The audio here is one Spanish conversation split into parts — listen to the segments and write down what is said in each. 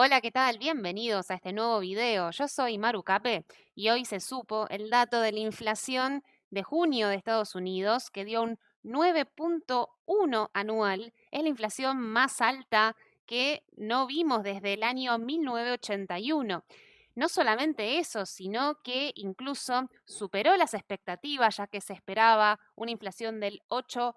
Hola, ¿qué tal? Bienvenidos a este nuevo video. Yo soy Maru Capé y hoy se supo el dato de la inflación de junio de Estados Unidos que dio un 9,1 anual. Es la inflación más alta que no vimos desde el año 1981. No solamente eso, sino que incluso superó las expectativas, ya que se esperaba una inflación del 8,8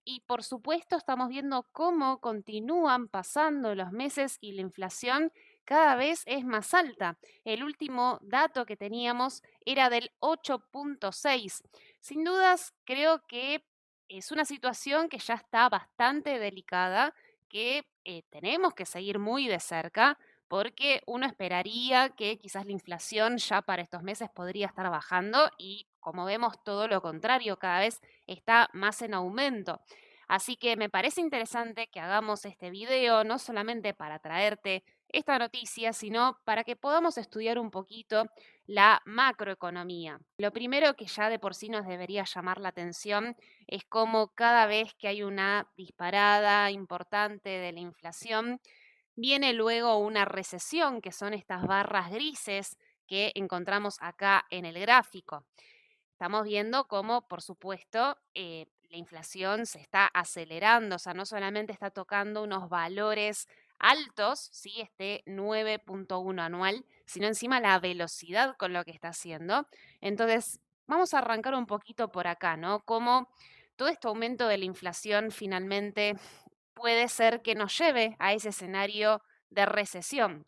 y por supuesto estamos viendo cómo continúan pasando los meses y la inflación cada vez es más alta. El último dato que teníamos era del 8,6. Sin dudas, creo que es una situación que ya está bastante delicada, que tenemos que seguir muy de cerca porque uno esperaría que quizás la inflación ya para estos meses podría estar bajando y como vemos todo lo contrario, cada vez está más en aumento. Así que me parece interesante que hagamos este video, no solamente para traerte esta noticia, sino para que podamos estudiar un poquito la macroeconomía. Lo primero que ya de por sí nos debería llamar la atención es cómo cada vez que hay una disparada importante de la inflación, viene luego una recesión, que son estas barras grises que encontramos acá en el gráfico. Estamos viendo cómo, por supuesto, la inflación se está acelerando, o sea, no solamente está tocando unos valores altos, ¿sí? Este 9,1 anual, sino encima la velocidad con lo que está haciendo. Entonces, vamos a arrancar un poquito por acá, ¿no? Cómo todo este aumento de la inflación finalmente puede ser que nos lleve a ese escenario de recesión.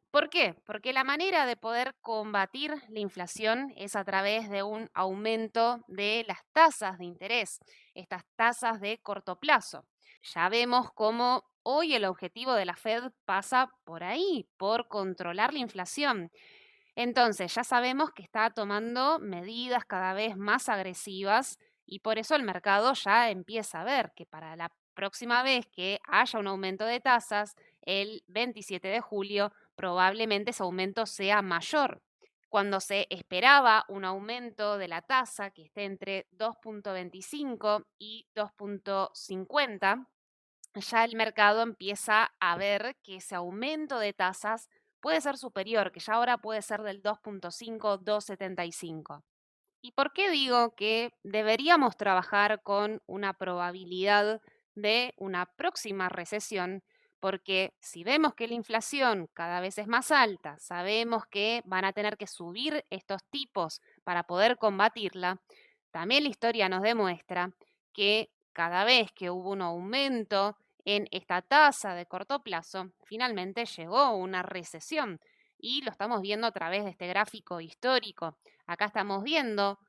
¿Por qué? Porque la manera de poder combatir la inflación es a través de un aumento de las tasas de interés, estas tasas de corto plazo. Ya vemos cómo hoy el objetivo de la Fed pasa por ahí, por controlar la inflación. Entonces, ya sabemos que está tomando medidas cada vez más agresivas y por eso el mercado ya empieza a ver que para la próxima vez que haya un aumento de tasas, el 27 de julio, probablemente ese aumento sea mayor. Cuando se esperaba un aumento de la tasa que esté entre 2,25 y 2,50, ya el mercado empieza a ver que ese aumento de tasas puede ser superior, que ya ahora puede ser del 2,5, 2,75. ¿Y por qué digo que deberíamos trabajar con una probabilidad de una próxima recesión? Porque si vemos que la inflación cada vez es más alta, sabemos que van a tener que subir estos tipos para poder combatirla, también la historia nos demuestra que cada vez que hubo un aumento en esta tasa de corto plazo, finalmente llegó una recesión. Y lo estamos viendo a través de este gráfico histórico. Acá estamos viendo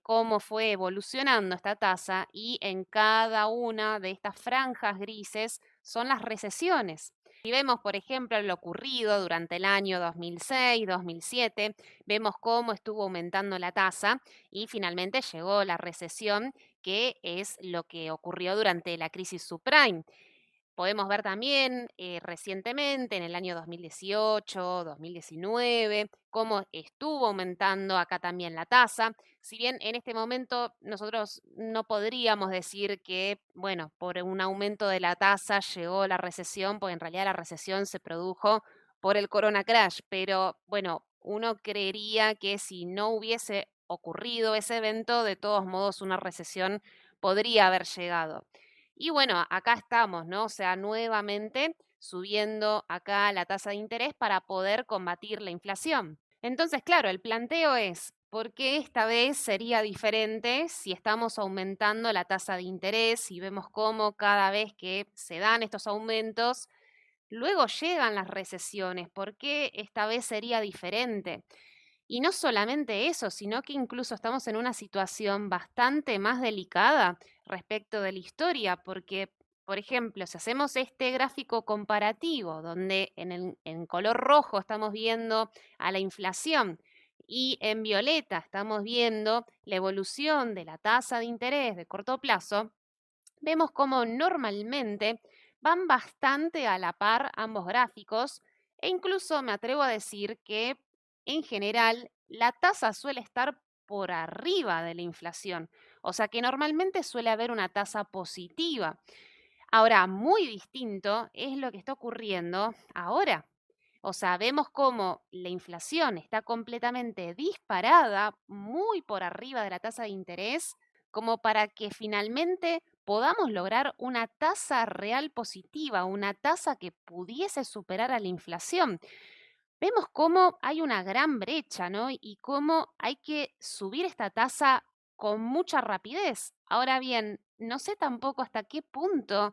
cómo fue evolucionando esta tasa y en cada una de estas franjas grises son las recesiones. Si vemos, por ejemplo, lo ocurrido durante el año 2006, 2007, vemos cómo estuvo aumentando la tasa y finalmente llegó la recesión, que es lo que ocurrió durante la crisis subprime. Podemos ver también recientemente, en el año 2018, 2019, cómo estuvo aumentando acá también la tasa. Si bien en este momento nosotros no podríamos decir que, bueno, por un aumento de la tasa llegó la recesión, porque en realidad la recesión se produjo por el Corona Crash, pero bueno, uno creería que si no hubiese ocurrido ese evento, de todos modos una recesión podría haber llegado. Y bueno, acá estamos, ¿no? O sea, nuevamente subiendo acá la tasa de interés para poder combatir la inflación. Entonces, claro, el planteo es, ¿por qué esta vez sería diferente si estamos aumentando la tasa de interés y vemos cómo cada vez que se dan estos aumentos, luego llegan las recesiones? ¿Por qué esta vez sería diferente? Y no solamente eso, sino que incluso estamos en una situación bastante más delicada respecto de la historia, porque, por ejemplo, si hacemos este gráfico comparativo, donde en color rojo estamos viendo a la inflación y en violeta estamos viendo la evolución de la tasa de interés de corto plazo, vemos cómo normalmente van bastante a la par ambos gráficos e incluso me atrevo a decir que en general la tasa suele estar por arriba de la inflación, o sea que normalmente suele haber una tasa positiva. Ahora, muy distinto es lo que está ocurriendo ahora. O sea, vemos cómo la inflación está completamente disparada, muy por arriba de la tasa de interés, como para que finalmente podamos lograr una tasa real positiva, una tasa que pudiese superar a la inflación. Vemos cómo hay una gran brecha, ¿no? Y cómo hay que subir esta tasa con mucha rapidez. Ahora bien, no sé tampoco hasta qué punto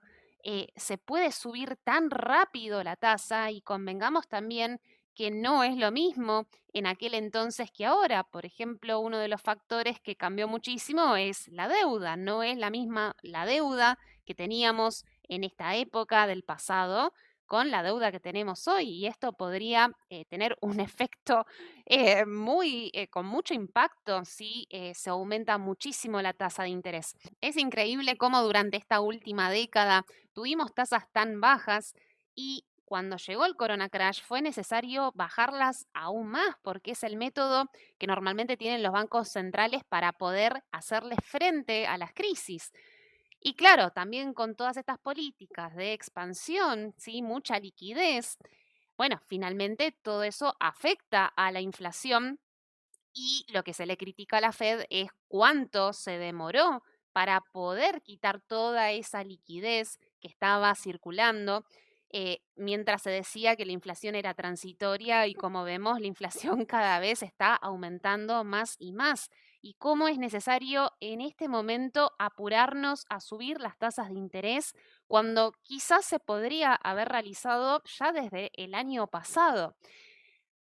se puede subir tan rápido la tasa y convengamos también que no es lo mismo en aquel entonces que ahora. Por ejemplo, uno de los factores que cambió muchísimo es la deuda. No es la misma la deuda que teníamos en esta época del pasado con la deuda que tenemos hoy y esto podría tener un efecto con mucho impacto si se aumenta muchísimo la tasa de interés. Es increíble cómo durante esta última década tuvimos tasas tan bajas y cuando llegó el Corona Crash fue necesario bajarlas aún más porque es el método que normalmente tienen los bancos centrales para poder hacerle frente a las crisis. Y claro, también con todas estas políticas de expansión, ¿sí? Mucha liquidez, bueno, finalmente todo eso afecta a la inflación y lo que se le critica a la Fed es cuánto se demoró para poder quitar toda esa liquidez que estaba circulando, mientras se decía que la inflación era transitoria y como vemos, la inflación cada vez está aumentando más y más. Y cómo es necesario en este momento apurarnos a subir las tasas de interés cuando quizás se podría haber realizado ya desde el año pasado.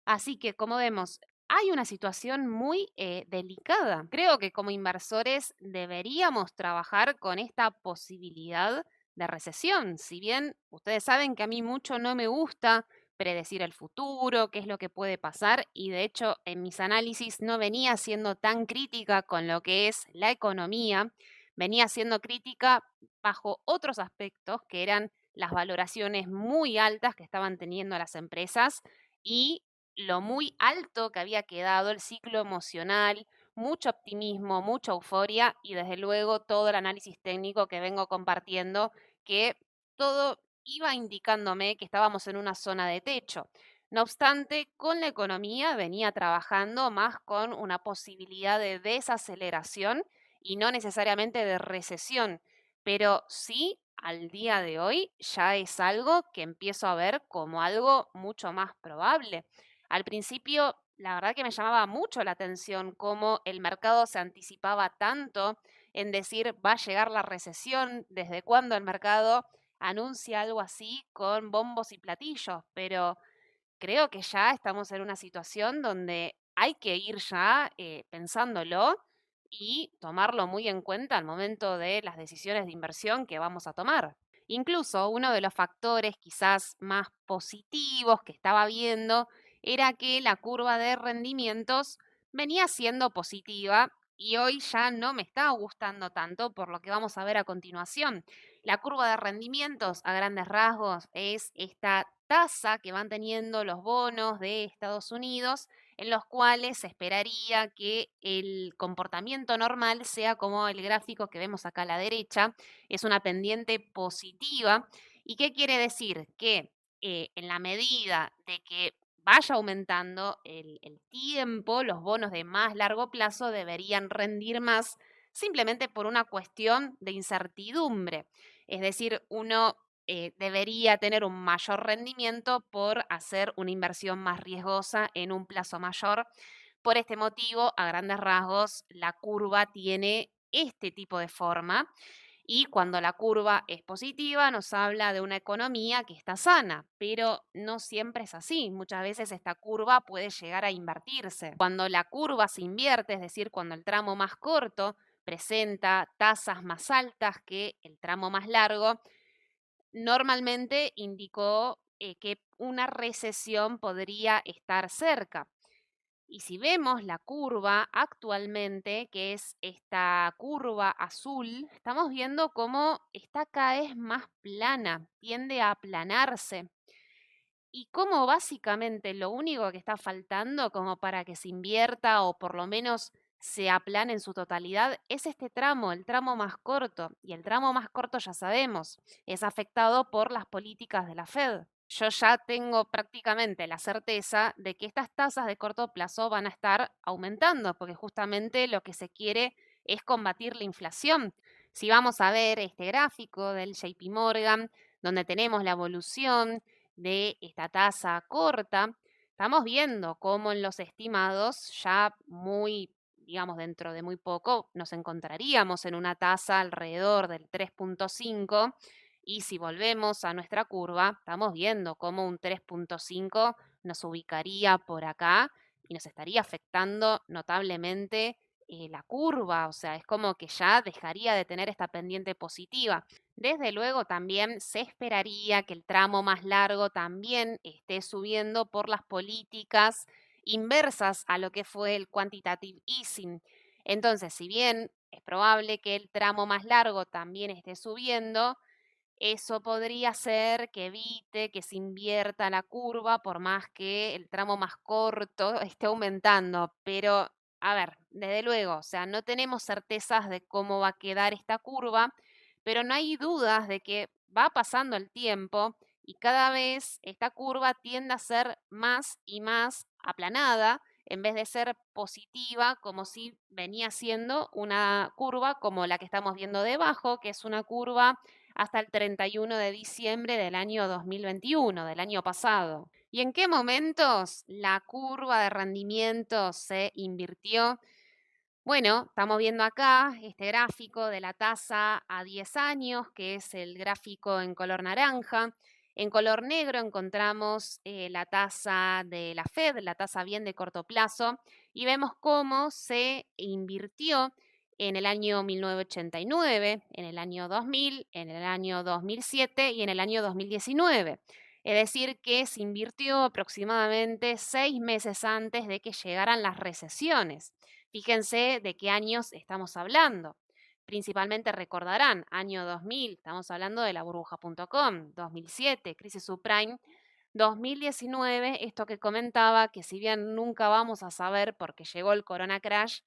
Así que, como vemos, hay una situación muy delicada. Creo que como inversores deberíamos trabajar con esta posibilidad de recesión. Si bien ustedes saben que a mí mucho no me gusta predecir el futuro, qué es lo que puede pasar, y de hecho en mis análisis no venía siendo tan crítica con lo que es la economía, venía siendo crítica bajo otros aspectos que eran las valoraciones muy altas que estaban teniendo las empresas y lo muy alto que había quedado el ciclo emocional, mucho optimismo, mucha euforia y desde luego todo el análisis técnico que vengo compartiendo, que todo iba indicándome que estábamos en una zona de techo. No obstante, con la economía venía trabajando más con una posibilidad de desaceleración y no necesariamente de recesión, pero sí al día de hoy ya es algo que empiezo a ver como algo mucho más probable. Al principio, la verdad que me llamaba mucho la atención cómo el mercado se anticipaba tanto en decir va a llegar la recesión, desde cuándo el mercado anuncia algo así con bombos y platillos, pero creo que ya estamos en una situación donde hay que ir ya pensándolo y tomarlo muy en cuenta al momento de las decisiones de inversión que vamos a tomar. Incluso uno de los factores quizás más positivos que estaba viendo era que la curva de rendimientos venía siendo positiva y hoy ya no me está gustando tanto por lo que vamos a ver a continuación. La curva de rendimientos a grandes rasgos es esta tasa que van teniendo los bonos de Estados Unidos en los cuales se esperaría que el comportamiento normal sea como el gráfico que vemos acá a la derecha, es una pendiente positiva. ¿Y qué quiere decir? Que en la medida de que vaya aumentando el tiempo, los bonos de más largo plazo deberían rendir más simplemente por una cuestión de incertidumbre. Es decir, uno debería tener un mayor rendimiento por hacer una inversión más riesgosa en un plazo mayor. Por este motivo, a grandes rasgos, la curva tiene este tipo de forma y cuando la curva es positiva nos habla de una economía que está sana, pero no siempre es así. Muchas veces esta curva puede llegar a invertirse. Cuando la curva se invierte, es decir, cuando el tramo más corto presenta tasas más altas que el tramo más largo, normalmente indicó que una recesión podría estar cerca. Y si vemos la curva actualmente, que es esta curva azul, estamos viendo cómo está cada vez más plana, tiende a aplanarse. Y cómo básicamente lo único que está faltando como para que se invierta o por lo menos se aplane en su totalidad es este tramo, el tramo más corto. Y el tramo más corto, ya sabemos, es afectado por las políticas de la Fed. Yo ya tengo prácticamente la certeza de que estas tasas de corto plazo van a estar aumentando, porque justamente lo que se quiere es combatir la inflación. Si vamos a ver este gráfico del JP Morgan, donde tenemos la evolución de esta tasa corta, estamos viendo cómo en los estimados ya muy, digamos, dentro de muy poco nos encontraríamos en una tasa alrededor del 3,5, y si volvemos a nuestra curva, estamos viendo cómo un 3,5 nos ubicaría por acá y nos estaría afectando notablemente la curva, o sea, es como que ya dejaría de tener esta pendiente positiva. Desde luego también se esperaría que el tramo más largo también esté subiendo por las políticas inversas a lo que fue el quantitative easing. Entonces, si bien es probable que el tramo más largo también esté subiendo, eso podría ser que evite que se invierta la curva por más que el tramo más corto esté aumentando. Pero, a ver, desde luego, o sea, no tenemos certezas de cómo va a quedar esta curva, pero no hay dudas de que va pasando el tiempo y cada vez esta curva tiende a ser más y más aplanada en vez de ser positiva, como si venía siendo una curva como la que estamos viendo debajo, que es una curva hasta el 31 de diciembre del año 2021, del año pasado. ¿Y en qué momentos la curva de rendimiento se invirtió? Bueno, estamos viendo acá este gráfico de la tasa a 10 años, que es el gráfico en color naranja. En color negro encontramos la tasa de la Fed, la tasa bien de corto plazo, y vemos cómo se invirtió en el año 1989, en el año 2000, en el año 2007 y en el año 2019. Es decir, que se invirtió aproximadamente 6 meses antes de que llegaran las recesiones. Fíjense de qué años estamos hablando. Principalmente recordarán, año 2000, estamos hablando de la burbuja.com, 2007, crisis subprime, 2019, esto que comentaba, que si bien nunca vamos a saber porque llegó el corona crash,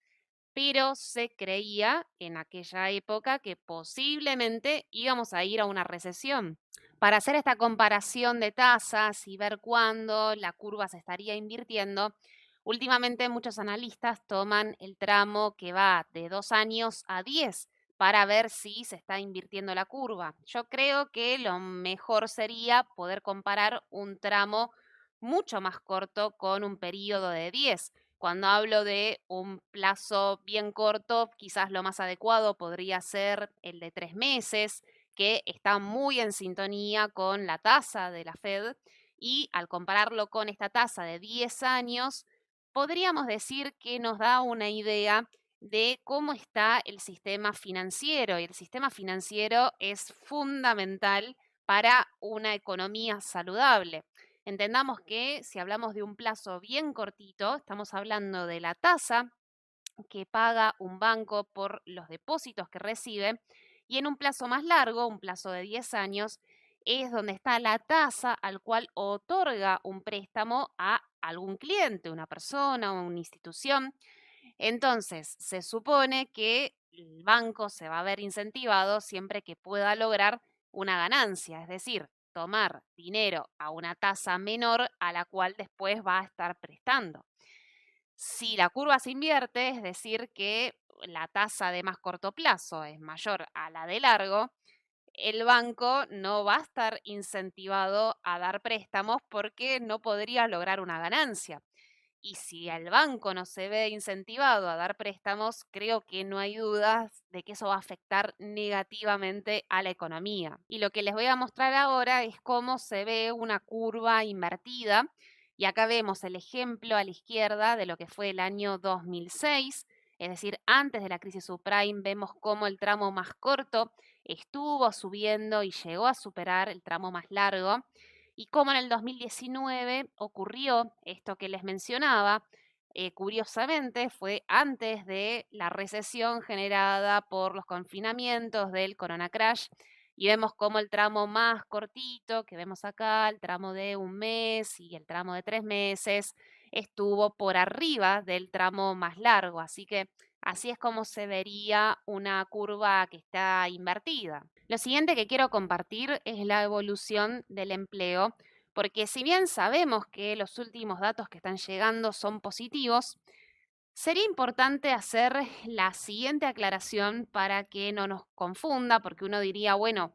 pero se creía en aquella época que posiblemente íbamos a ir a una recesión. Para hacer esta comparación de tasas y ver cuándo la curva se estaría invirtiendo, últimamente muchos analistas toman el tramo que va de 2 años a 10 para ver si se está invirtiendo la curva. Yo creo que lo mejor sería poder comparar un tramo mucho más corto con un periodo de 10. Cuando hablo de un plazo bien corto, quizás lo más adecuado podría ser el de 3 meses, que está muy en sintonía con la tasa de la Fed, y al compararlo con esta tasa de 10 años, podríamos decir que nos da una idea de cómo está el sistema financiero, y el sistema financiero es fundamental para una economía saludable. Entendamos que si hablamos de un plazo bien cortito, estamos hablando de la tasa que paga un banco por los depósitos que recibe, y en un plazo más largo, un plazo de 10 años, es donde está la tasa al cual otorga un préstamo a algún cliente, una persona o una institución. Entonces, se supone que el banco se va a ver incentivado siempre que pueda lograr una ganancia, es decir, tomar dinero a una tasa menor a la cual después va a estar prestando. Si la curva se invierte, es decir, que la tasa de más corto plazo es mayor a la de largo, el banco no va a estar incentivado a dar préstamos porque no podría lograr una ganancia. Y si el banco no se ve incentivado a dar préstamos, creo que no hay dudas de que eso va a afectar negativamente a la economía. Y lo que les voy a mostrar ahora es cómo se ve una curva invertida. Y acá vemos el ejemplo a la izquierda de lo que fue el año 2006, es decir, antes de la crisis subprime. Vemos cómo el tramo más corto estuvo subiendo y llegó a superar el tramo más largo, y cómo en el 2019 ocurrió esto que les mencionaba. Curiosamente, fue antes de la recesión generada por los confinamientos del Corona Crash, y vemos cómo el tramo más cortito que vemos acá, el tramo de 1 mes y el tramo de 3 meses, estuvo por arriba del tramo más largo. Así que así es como se vería una curva que está invertida. Lo siguiente que quiero compartir es la evolución del empleo, porque si bien sabemos que los últimos datos que están llegando son positivos, sería importante hacer la siguiente aclaración para que no nos confunda, porque uno diría, bueno,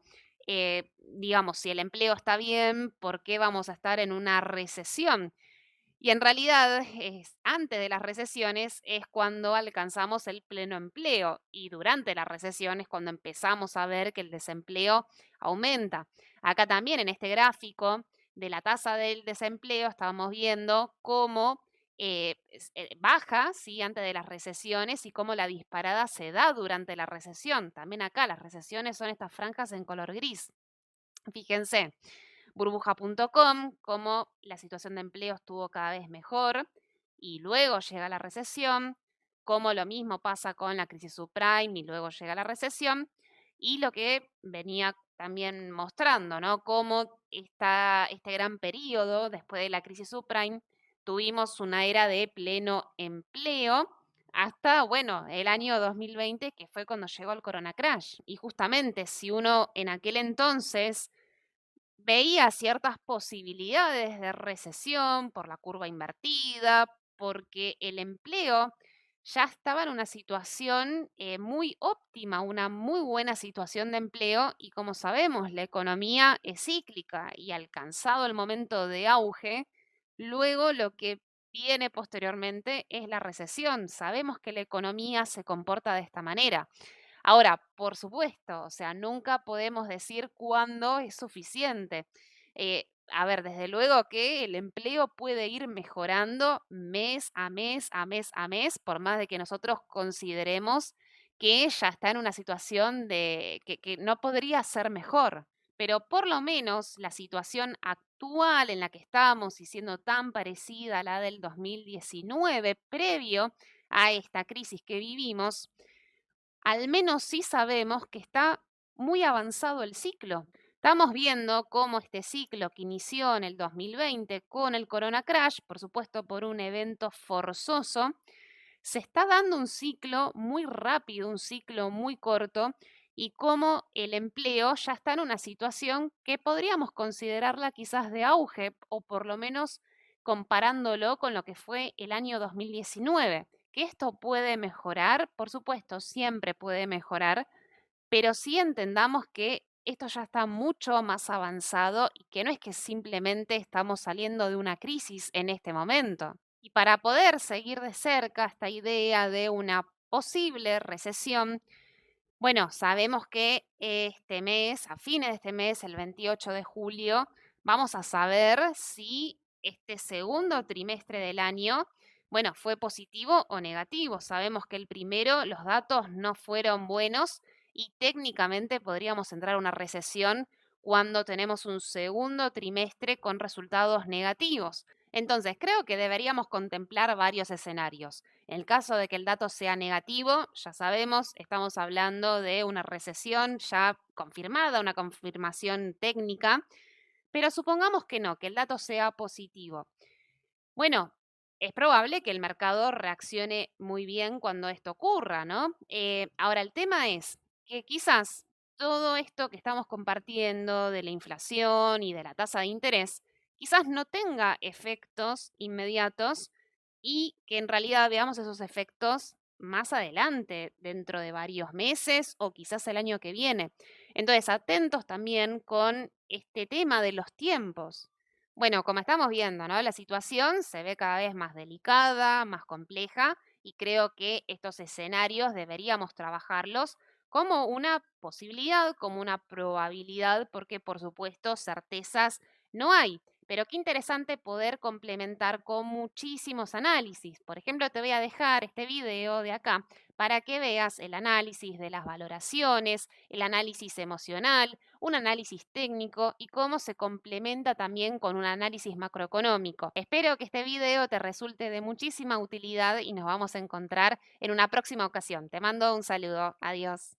digamos, si el empleo está bien, ¿por qué vamos a estar en una recesión? Y en realidad, antes de las recesiones es cuando alcanzamos el pleno empleo y durante la recesión es cuando empezamos a ver que el desempleo aumenta. Acá también en este gráfico de la tasa del desempleo estábamos viendo cómo baja, ¿sí? Antes de las recesiones y cómo la disparada se da durante la recesión. También acá las recesiones son estas franjas en color gris. Fíjense, burbuja.com, cómo la situación de empleo estuvo cada vez mejor y luego llega la recesión, cómo lo mismo pasa con la crisis subprime y luego llega la recesión, y lo que venía también mostrando, ¿no? Cómo este gran periodo después de la crisis subprime tuvimos una era de pleno empleo hasta, bueno, el año 2020, que fue cuando llegó el Corona Crash. Y justamente si uno en aquel entonces veía ciertas posibilidades de recesión por la curva invertida, porque el empleo ya estaba en una situación muy óptima, una muy buena situación de empleo y como sabemos, la economía es cíclica y alcanzado el momento de auge, luego lo que viene posteriormente es la recesión. Sabemos que la economía se comporta de esta manera. Ahora, por supuesto, o sea, nunca podemos decir cuándo es suficiente. A ver, desde luego que el empleo puede ir mejorando mes a mes, a mes a mes, por más de que nosotros consideremos que ya está en una situación de que no podría ser mejor. Pero por lo menos la situación actual en la que estamos y siendo tan parecida a la del 2019, previo a esta crisis que vivimos, al menos sí sabemos que está muy avanzado el ciclo. Estamos viendo cómo este ciclo que inició en el 2020 con el Corona Crash, por supuesto por un evento forzoso, se está dando un ciclo muy rápido, un ciclo muy corto, y cómo el empleo ya está en una situación que podríamos considerarla quizás de auge, o por lo menos comparándolo con lo que fue el año 2019. ¿Que esto puede mejorar? Por supuesto, siempre puede mejorar, pero sí entendamos que esto ya está mucho más avanzado y que no es que simplemente estamos saliendo de una crisis en este momento. Y para poder seguir de cerca esta idea de una posible recesión, bueno, sabemos que este mes, a fines de este mes, el 28 de julio, vamos a saber si este segundo trimestre del año, bueno, fue positivo o negativo. Sabemos que el primero, los datos no fueron buenos y técnicamente podríamos entrar a una recesión cuando tenemos un segundo trimestre con resultados negativos. Entonces, creo que deberíamos contemplar varios escenarios. En el caso de que el dato sea negativo, ya sabemos, estamos hablando de una recesión ya confirmada, una confirmación técnica, pero supongamos que no, que el dato sea positivo. Bueno, es probable que el mercado reaccione muy bien cuando esto ocurra, ¿no? Ahora, el tema es que quizás todo esto que estamos compartiendo de la inflación y de la tasa de interés, quizás no tenga efectos inmediatos y que en realidad veamos esos efectos más adelante, dentro de varios meses o quizás el año que viene. Entonces, atentos también con este tema de los tiempos. Bueno, como estamos viendo, ¿no? La situación se ve cada vez más delicada, más compleja, y creo que estos escenarios deberíamos trabajarlos como una posibilidad, como una probabilidad, porque por supuesto certezas no hay. Pero qué interesante poder complementar con muchísimos análisis. Por ejemplo, te voy a dejar este video de acá para que veas el análisis de las valoraciones, el análisis emocional, un análisis técnico y cómo se complementa también con un análisis macroeconómico. Espero que este video te resulte de muchísima utilidad y nos vamos a encontrar en una próxima ocasión. Te mando un saludo. Adiós.